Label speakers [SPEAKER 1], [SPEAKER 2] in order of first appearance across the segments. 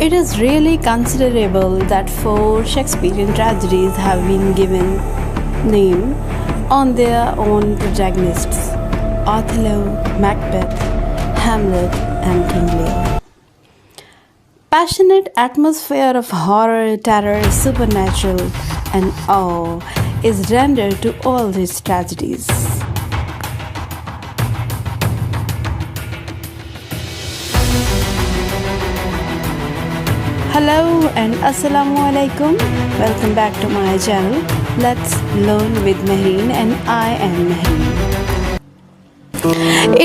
[SPEAKER 1] It is really considerable that four Shakespearean tragedies have been given name on their own protagonists: Othello, Macbeth, Hamlet, and King Lear. Passionate atmosphere of horror, terror, supernatural, and awe is rendered to all these tragedies. Hello and Assalamu alaikum. Welcome back to my channel. Let's learn with Mehreen, and I am Mehreen.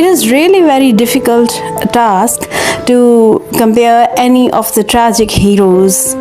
[SPEAKER 1] It is really very difficult task to compare any of the tragic heroes.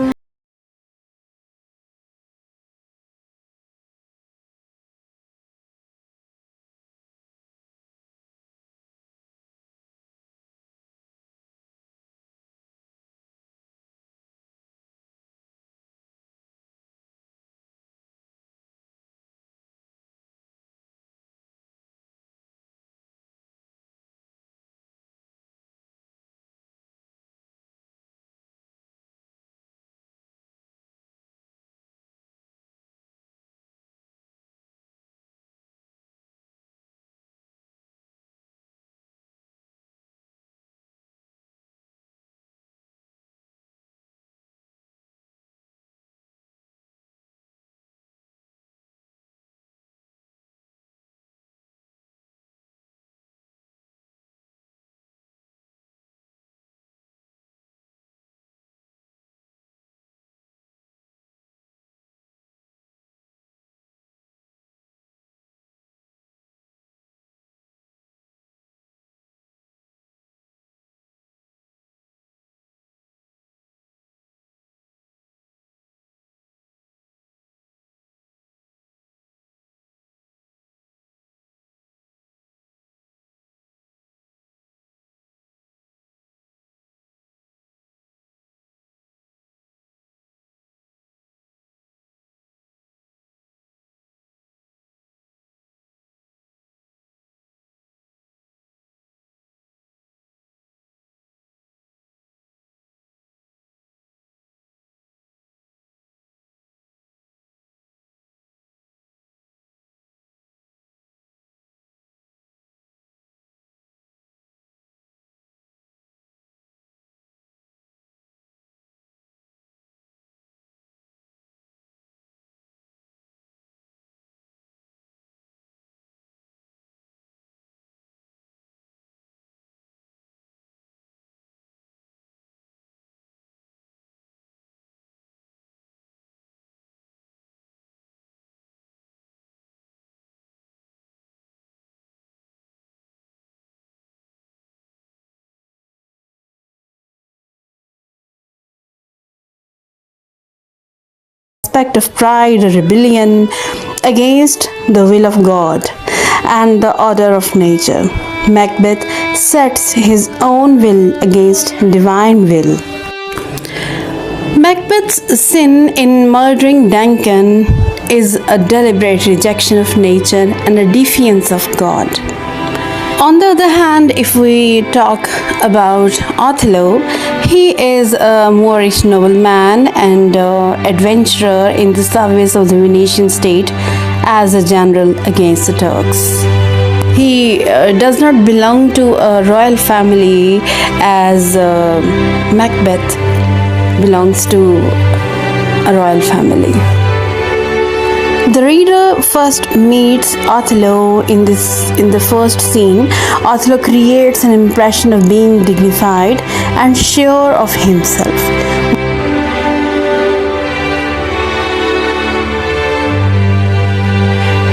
[SPEAKER 1] Aspect of pride or rebellion against the will of God and the order of nature. Macbeth sets his own will against divine will. Macbeth's sin in murdering Duncan is a deliberate rejection of nature and a defiance of God. On the other hand, if we talk about Othello, he is a Moorish nobleman and adventurer in the service of the Venetian state as a general against the Turks. He does not belong to a royal family as Macbeth belongs to a royal family. The reader first meets Othello in the first scene. Othello creates an impression of being dignified and sure of himself.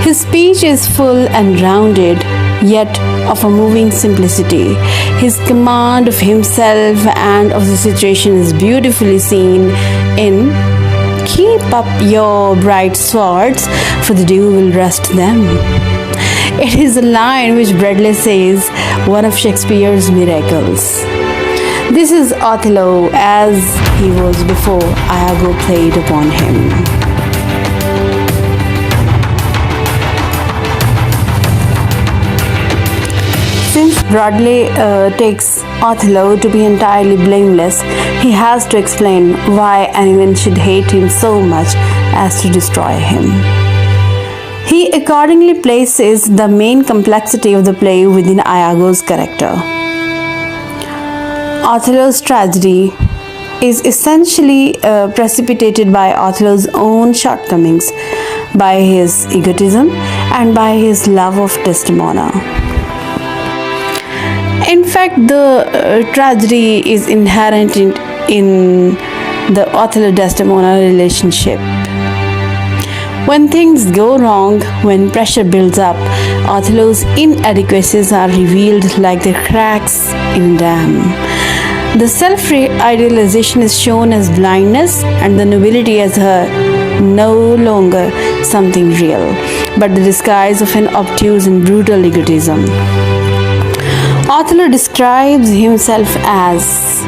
[SPEAKER 1] His speech is full and rounded, yet of a moving simplicity. His command of himself and of the situation is beautifully seen in "Keep up your bright swords, for the dew will rust them." It is a line which Bradley says, one of Shakespeare's miracles. This is Othello as he was before Iago played upon him. Since Bradley takes Othello to be entirely blameless, he has to explain why anyone should hate him so much as to destroy him. He accordingly places the main complexity of the play within Iago's character. Othello's tragedy is essentially precipitated by Othello's own shortcomings, by his egotism, and by his love of Desdemona. In fact, the tragedy is inherent in the Othello-Desdemona relationship. When things go wrong, when pressure builds up, Othello's inadequacies are revealed like the cracks in a dam. The self-idealization is shown as blindness, and the nobility as no longer something real, but the disguise of an obtuse and brutal egotism. Othello describes himself as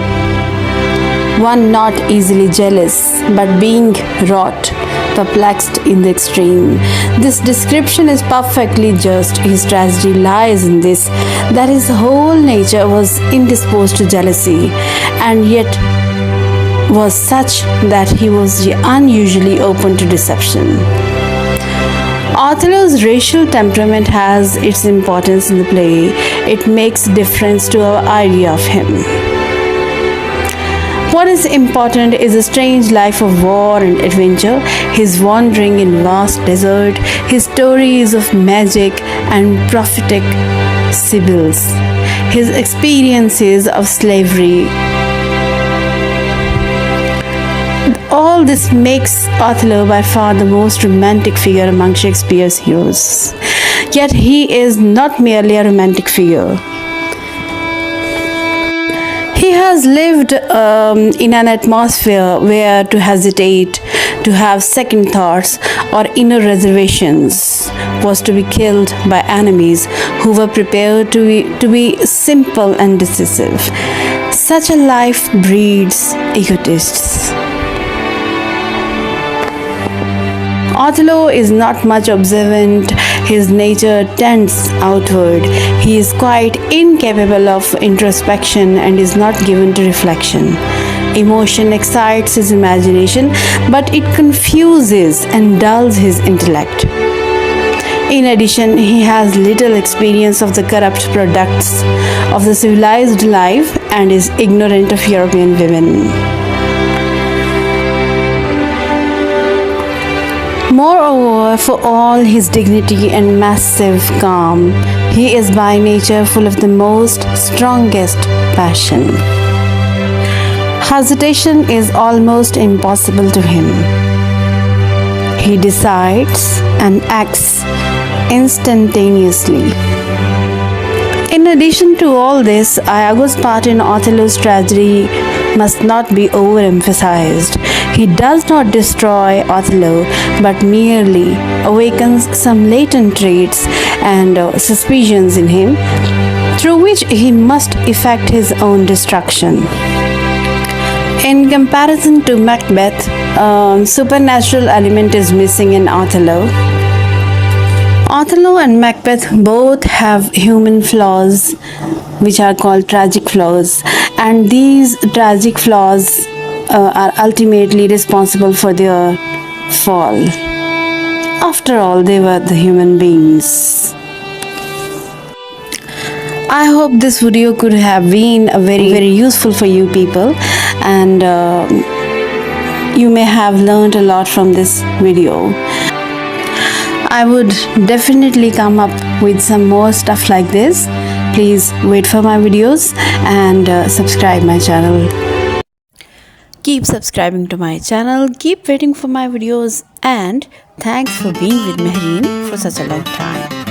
[SPEAKER 1] one not easily jealous, but being wrought, perplexed in the extreme. This description is perfectly just. His tragedy lies in this, that his whole nature was indisposed to jealousy, and yet was such that he was unusually open to deception. Othello's racial temperament has its importance in the play. It makes difference to our idea of him. What is important is a strange life of war and adventure, his wandering in vast desert, his stories of magic and prophetic sibyls, his experiences of slavery. All this makes Othello by far the most romantic figure among Shakespeare's heroes. Yet he is not merely a romantic figure. He has lived in an atmosphere where to hesitate, to have second thoughts or inner reservations was to be killed by enemies who were prepared to be simple and decisive. Such a life breeds egotists. Othello is not much observant. His nature tends outward. He is quite incapable of introspection and is not given to reflection. Emotion excites his imagination, but it confuses and dulls his intellect. In addition, he has little experience of the corrupt products of the civilized life and is ignorant of European women. Moreover, for all his dignity and massive calm, he is by nature full of the most strongest passion. Hesitation is almost impossible to him. He decides and acts instantaneously. In addition to all this, Iago's part in Othello's tragedy must not be overemphasized. He does not destroy Othello, but merely awakens some latent traits and suspicions in him, through which he must effect his own destruction. In comparison to Macbeth, supernatural element is missing in Othello. Othello and Macbeth both have human flaws, which are called tragic flaws, and these tragic flaws are ultimately responsible for their fall. After all, they were the human beings. I hope this video could have been very useful for you people, and you may have learned a lot from this video. I would definitely come up with some more stuff like this. Please wait for my videos and subscribe my channel. Keep subscribing to my channel, keep waiting for my videos, and thanks for being with Mehreen for such a long time.